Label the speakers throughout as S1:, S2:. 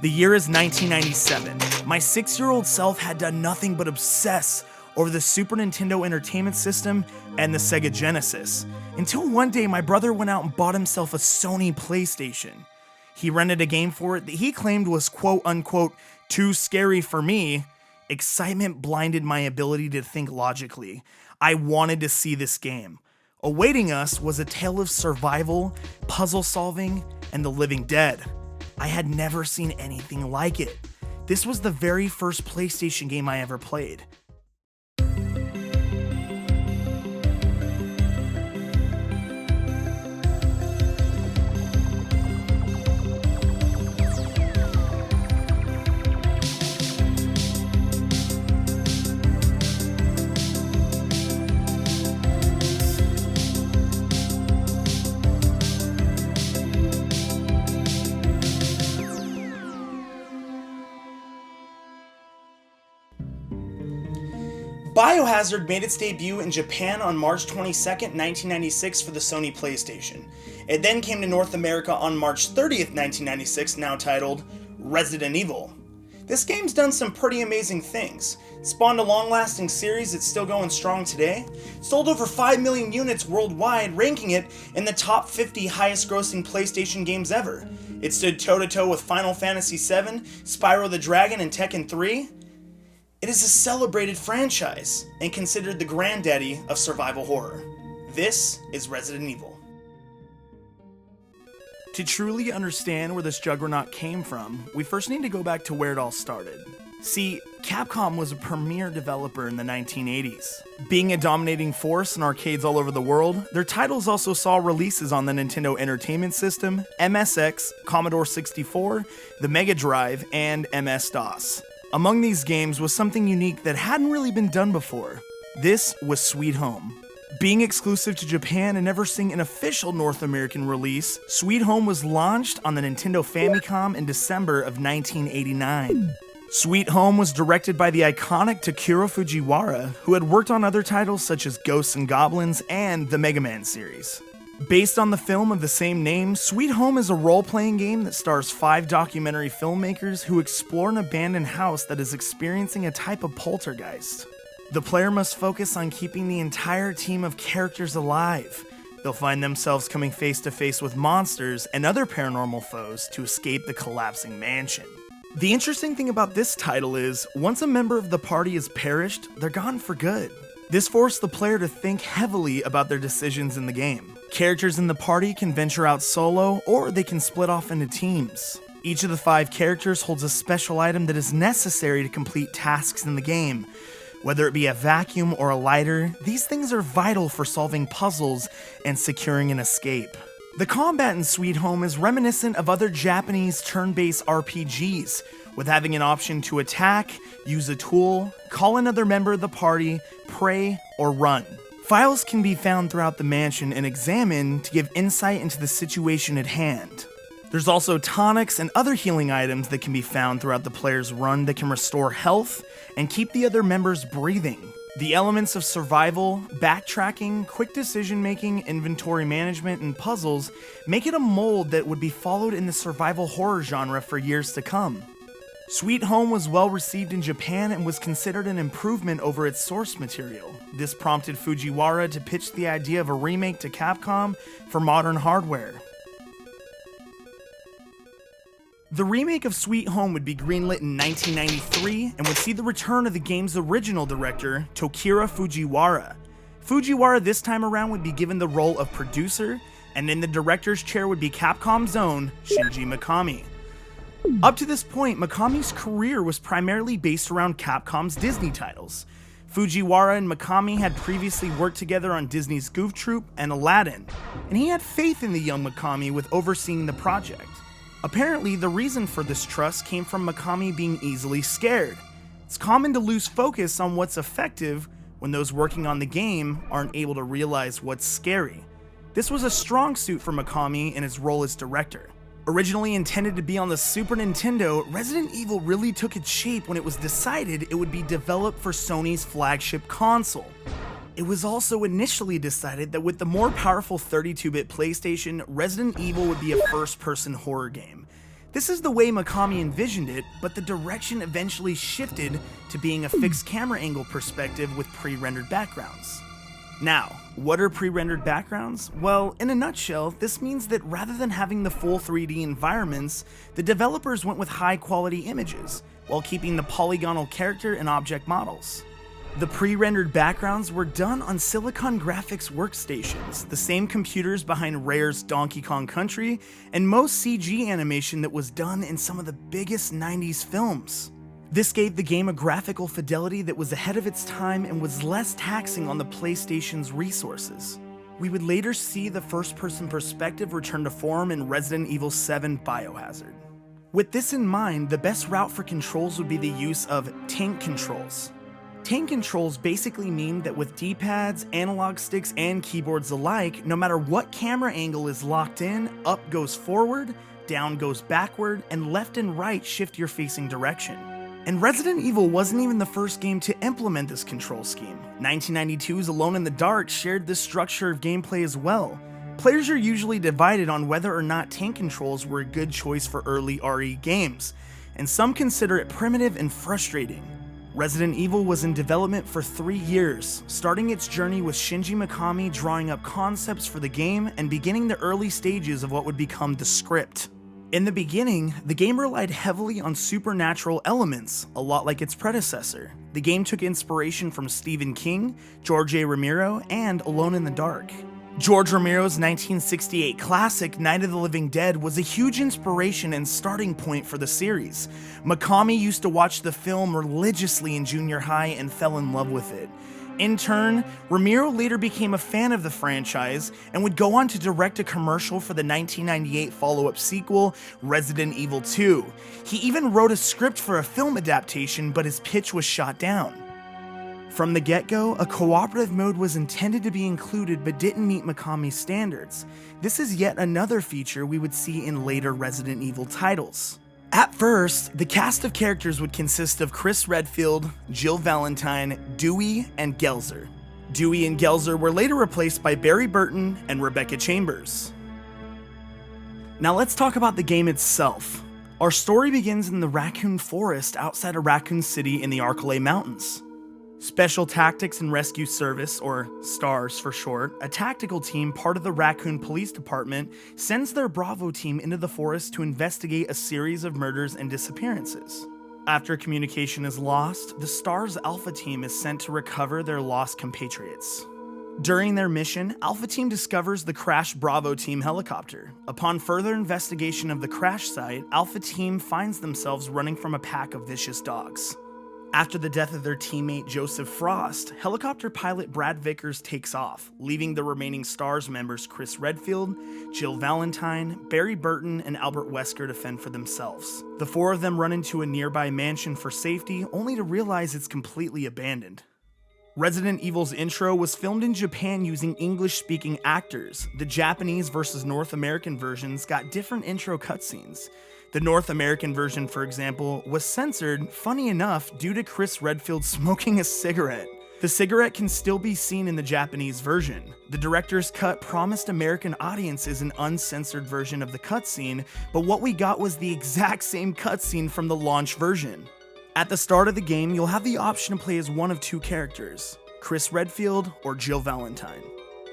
S1: The year is 1997. My 6-year-old self had done nothing but obsess over the Super Nintendo Entertainment System and the Sega Genesis, until one day my brother went out and bought himself a Sony PlayStation. He rented a game for it that he claimed was quote unquote too scary for me. Excitement blinded my ability to think logically. I wanted to see this game. Awaiting us was a tale of survival, puzzle solving, and the living dead. I had never seen anything like it. This was the very first PlayStation game I ever played. Biohazard made its debut in Japan on March 22nd, 1996 for the Sony PlayStation. It then came to North America on March 30th, 1996, now titled Resident Evil. This game's done some pretty amazing things. Spawned a long-lasting series that's still going strong today, sold over 5 million units worldwide, ranking it in the top 50 highest-grossing PlayStation games ever. It stood toe-to-toe with Final Fantasy VII, Spyro the Dragon, and Tekken 3. It is a celebrated franchise and considered the granddaddy of survival horror. This is Resident Evil. To truly understand where this juggernaut came from, we first need to go back to where it all started. See, Capcom was a premier developer in the 1980s. Being a dominating force in arcades all over the world, their titles also saw releases on the Nintendo Entertainment System, MSX, Commodore 64, the Mega Drive, and MS-DOS. Among these games was something unique that hadn't really been done before. This was Sweet Home. Being exclusive to Japan and never seeing an official North American release, Sweet Home was launched on the Nintendo Famicom in December of 1989. Sweet Home was directed by the iconic Takuro Fujiwara, who had worked on other titles such as Ghosts and Goblins and the Mega Man series. Based on the film of the same name, Sweet Home is a role-playing game that stars 5 documentary filmmakers who explore an abandoned house that is experiencing a type of poltergeist. The player must focus on keeping the entire team of characters alive. They'll find themselves coming face to face with monsters and other paranormal foes to escape the collapsing mansion. The interesting thing about this title is, once a member of the party has perished, they're gone for good. This forced the player to think heavily about their decisions in the game. Characters in the party can venture out solo, or they can split off into teams. Each of the 5 characters holds a special item that is necessary to complete tasks in the game. Whether it be a vacuum or a lighter, these things are vital for solving puzzles and securing an escape. The combat in Sweet Home is reminiscent of other Japanese turn-based RPGs, with having an option to attack, use a tool, call another member of the party, pray, or run. Files can be found throughout the mansion and examined to give insight into the situation at hand. There's also tonics and other healing items that can be found throughout the player's run that can restore health and keep the other members breathing. The elements of survival, backtracking, quick decision-making, inventory management, and puzzles make it a mold that would be followed in the survival horror genre for years to come. Sweet Home was well received in Japan and was considered an improvement over its source material. This prompted Fujiwara to pitch the idea of a remake to Capcom for modern hardware. The remake of Sweet Home would be greenlit in 1993 and would see the return of the game's original director, Tokira Fujiwara. Fujiwara this time around would be given the role of producer, and in the director's chair would be Capcom's own Shinji Mikami. Up to this point, Mikami's career was primarily based around Capcom's Disney titles. Fujiwara and Mikami had previously worked together on Disney's Goof Troop and Aladdin, and he had faith in the young Mikami with overseeing the project. Apparently, the reason for this trust came from Mikami being easily scared. It's common to lose focus on what's effective when those working on the game aren't able to realize what's scary. This was a strong suit for Mikami in his role as director. Originally intended to be on the Super Nintendo, Resident Evil really took its shape when it was decided it would be developed for Sony's flagship console. It was also initially decided that with the more powerful 32-bit PlayStation, Resident Evil would be a first-person horror game. This is the way Mikami envisioned it, but the direction eventually shifted to being a fixed camera angle perspective with pre-rendered backgrounds. Now, what are pre-rendered backgrounds? Well, in a nutshell, this means that rather than having the full 3D environments, the developers went with high-quality images, while keeping the polygonal character and object models. The pre-rendered backgrounds were done on Silicon Graphics workstations, the same computers behind Rare's Donkey Kong Country, and most CG animation that was done in some of the biggest 90s films. This gave the game a graphical fidelity that was ahead of its time and was less taxing on the PlayStation's resources. We would later see the first-person perspective return to form in Resident Evil 7 Biohazard. With this in mind, the best route for controls would be the use of tank controls. Tank controls basically mean that with D-pads, analog sticks, and keyboards alike, no matter what camera angle is locked in, up goes forward, down goes backward, and left and right shift your facing direction. And Resident Evil wasn't even the first game to implement this control scheme. 1992's Alone in the Dark shared this structure of gameplay as well. Players are usually divided on whether or not tank controls were a good choice for early RE games, and some consider it primitive and frustrating. Resident Evil was in development for 3 years, starting its journey with Shinji Mikami drawing up concepts for the game and beginning the early stages of what would become the script. In the beginning, the game relied heavily on supernatural elements, a lot like its predecessor. The game took inspiration from Stephen King, George A. Romero, and Alone in the Dark. George Romero's 1968 classic Night of the Living Dead was a huge inspiration and starting point for the series. Mikami used to watch the film religiously in junior high and fell in love with it. In turn, Romero later became a fan of the franchise and would go on to direct a commercial for the 1998 follow-up sequel, Resident Evil 2. He even wrote a script for a film adaptation, but his pitch was shot down. From the get-go, a cooperative mode was intended to be included but didn't meet Mikami's standards. This is yet another feature we would see in later Resident Evil titles. At first, the cast of characters would consist of Chris Redfield, Jill Valentine, Dewey, and Gelzer. Dewey and Gelzer were later replaced by Barry Burton and Rebecca Chambers. Now let's talk about the game itself. Our story begins in the Raccoon Forest outside of Raccoon City in the Arklay Mountains. Special Tactics and Rescue Service, or STARS for short, a tactical team part of the Raccoon Police Department, sends their Bravo team into the forest to investigate a series of murders and disappearances. After communication is lost, the STARS Alpha team is sent to recover their lost compatriots. During their mission, Alpha Team discovers the crashed Bravo Team helicopter. Upon further investigation of the crash site, Alpha Team finds themselves running from a pack of vicious dogs. After the death of their teammate Joseph Frost, helicopter pilot Brad Vickers takes off, leaving the remaining STARS members Chris Redfield, Jill Valentine, Barry Burton, and Albert Wesker to fend for themselves. The four of them run into a nearby mansion for safety, only to realize it's completely abandoned. Resident Evil's intro was filmed in Japan using English-speaking actors. The Japanese versus North American versions got different intro cutscenes. The North American version, for example, was censored, funny enough, due to Chris Redfield smoking a cigarette. The cigarette can still be seen in the Japanese version. The director's cut promised American audiences an uncensored version of the cutscene, but what we got was the exact same cutscene from the launch version. At the start of the game, you'll have the option to play as one of two characters, Chris Redfield or Jill Valentine.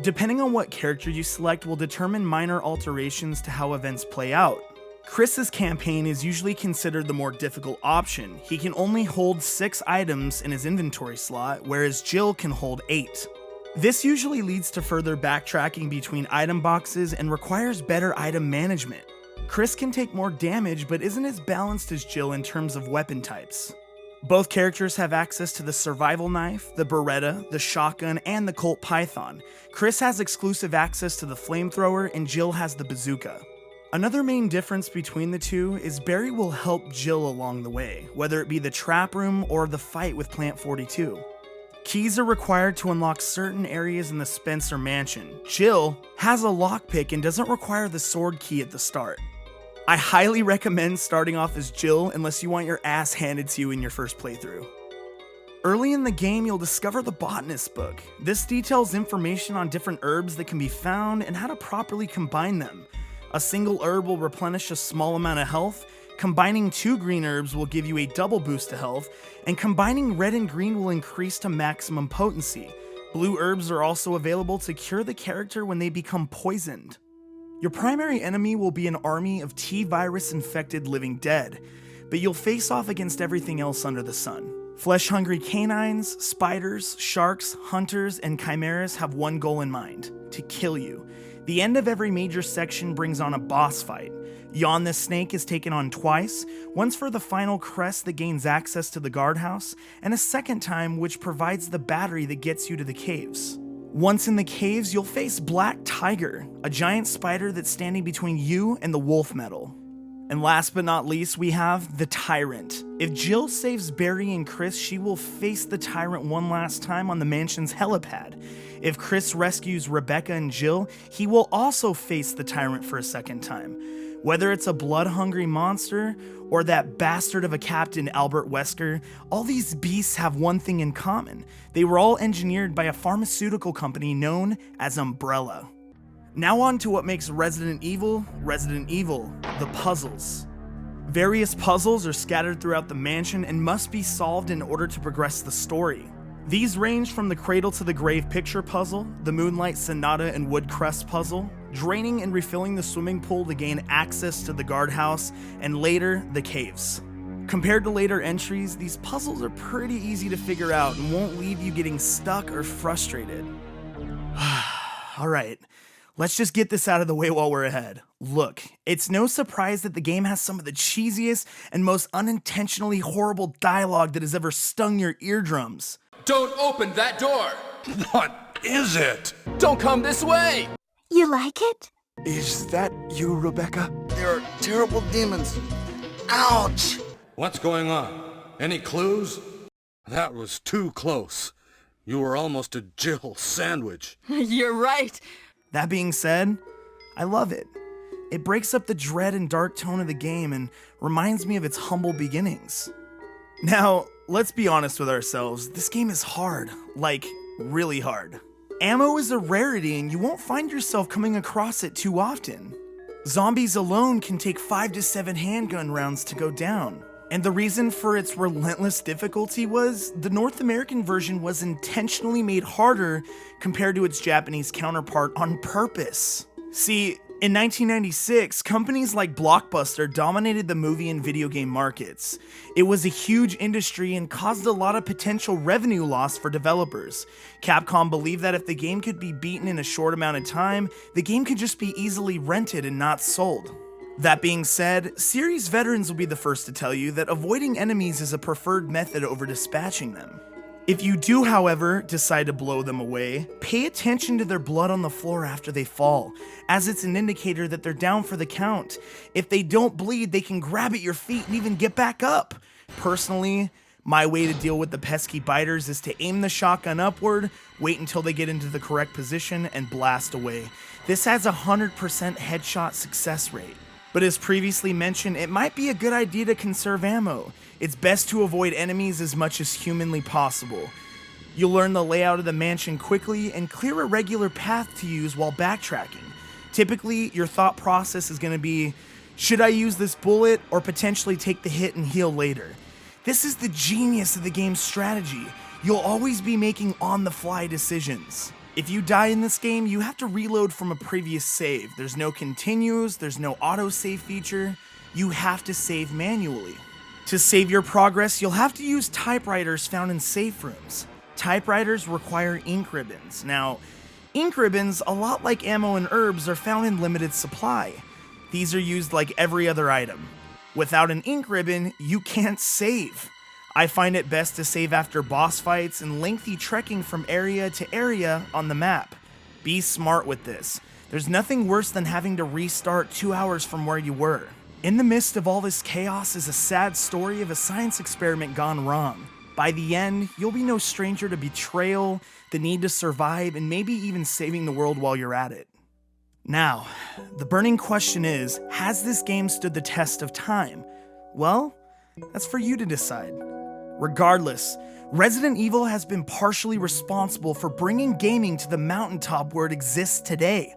S1: Depending on what character you select will determine minor alterations to how events play out. Chris's campaign is usually considered the more difficult option. He can only hold 6 items in his inventory slot, whereas Jill can hold 8. This usually leads to further backtracking between item boxes and requires better item management. Chris can take more damage but isn't as balanced as Jill in terms of weapon types. Both characters have access to the survival knife, the Beretta, the shotgun, and the Colt Python. Chris has exclusive access to the flamethrower and Jill has the bazooka. Another main difference between the two is Barry will help Jill along the way, whether it be the trap room or the fight with Plant 42. Keys are required to unlock certain areas in the Spencer mansion. Jill has a lockpick and doesn't require the sword key at the start. I highly recommend starting off as Jill unless you want your ass handed to you in your first playthrough. Early in the game, you'll discover the Botanist book. This details information on different herbs that can be found and how to properly combine them. A single herb will replenish a small amount of health, combining 2 green herbs will give you a double boost to health, and combining red and green will increase to maximum potency. Blue herbs are also available to cure the character when they become poisoned. Your primary enemy will be an army of T-virus infected living dead, but you'll face off against everything else under the sun. Flesh-hungry canines, spiders, sharks, hunters, and chimeras have one goal in mind: to kill you. The end of every major section brings on a boss fight. Yawn the Snake is taken on twice, once for the final crest that gains access to the guardhouse, and a second time which provides the battery that gets you to the caves. Once in the caves, you'll face Black Tiger, a giant spider that's standing between you and the wolf metal. And last but not least, we have the Tyrant. If Jill saves Barry and Chris, she will face the Tyrant one last time on the mansion's helipad. If Chris rescues Rebecca and Jill, he will also face the Tyrant for a second time. Whether it's a blood-hungry monster or that bastard of a captain, Albert Wesker, all these beasts have one thing in common. They were all engineered by a pharmaceutical company known as Umbrella. Now on to what makes Resident Evil, the puzzles. Various puzzles are scattered throughout the mansion and must be solved in order to progress the story. These range from the Cradle to the Grave picture puzzle, the Moonlight Sonata and Woodcrest puzzle, draining and refilling the swimming pool to gain access to the guardhouse, and later, the caves. Compared to later entries, these puzzles are pretty easy to figure out and won't leave you getting stuck or frustrated. Alright, let's just get this out of the way while we're ahead. Look, it's no surprise that the game has some of the cheesiest and most unintentionally horrible dialogue that has ever stung your eardrums.
S2: Don't open that door!
S3: What is it?
S2: Don't come this way!
S4: You like it?
S5: Is that you, Rebecca? There are terrible demons. Ouch!
S3: What's going on? Any clues? That was too close. You were almost a Jill sandwich.
S4: You're right.
S1: That being said, I love it. It breaks up the dread and dark tone of the game and reminds me of its humble beginnings. Now, let's be honest with ourselves, this game is hard, like really hard. Ammo is a rarity and you won't find yourself coming across it too often. Zombies alone can take 5 to 7 handgun rounds to go down. And the reason for its relentless difficulty was the North American version was intentionally made harder compared to its Japanese counterpart on purpose. See, in 1996, companies like Blockbuster dominated the movie and video game markets. It was a huge industry and caused a lot of potential revenue loss for developers. Capcom believed that if the game could be beaten in a short amount of time, the game could just be easily rented and not sold. That being said, series veterans will be the first to tell you that avoiding enemies is a preferred method over dispatching them. If you do, however, decide to blow them away, pay attention to their blood on the floor after they fall, as it's an indicator that they're down for the count. If they don't bleed, they can grab at your feet and even get back up. Personally, my way to deal with the pesky biters is to aim the shotgun upward, wait until they get into the correct position, and blast away. This has a 100% headshot success rate. But as previously mentioned, it might be a good idea to conserve ammo. It's best to avoid enemies as much as humanly possible. You'll learn the layout of the mansion quickly and clear a regular path to use while backtracking. Typically, your thought process is going to be, should I use this bullet or potentially take the hit and heal later? This is the genius of the game's strategy. You'll always be making on-the-fly decisions. If you die in this game, you have to reload from a previous save. There's no continues, there's no autosave feature. You have to save manually. To save your progress, you'll have to use typewriters found in safe rooms. Typewriters require ink ribbons. Now, ink ribbons, a lot like ammo and herbs, are found in limited supply. These are used like every other item. Without an ink ribbon, you can't save. I find it best to save after boss fights and lengthy trekking from area to area on the map. Be smart with this. There's nothing worse than having to restart 2 hours from where you were. In the midst of all this chaos is a sad story of a science experiment gone wrong. By the end, you'll be no stranger to betrayal, the need to survive, and maybe even saving the world while you're at it. Now, the burning question is, has this game stood the test of time? Well, that's for you to decide. Regardless, Resident Evil has been partially responsible for bringing gaming to the mountaintop where it exists today.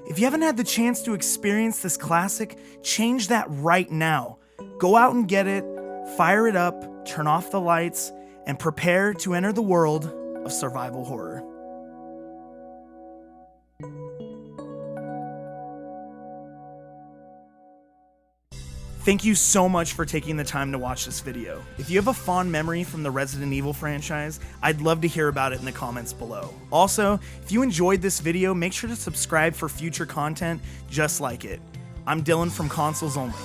S1: If you haven't had the chance to experience this classic, change that right now. Go out and get it, fire it up, turn off the lights, and prepare to enter the world of survival horror. Thank you so much for taking the time to watch this video. If you have a fond memory from the Resident Evil franchise, I'd love to hear about it in the comments below. Also, if you enjoyed this video, make sure to subscribe for future content just like it. I'm Dylan from Consoles Only.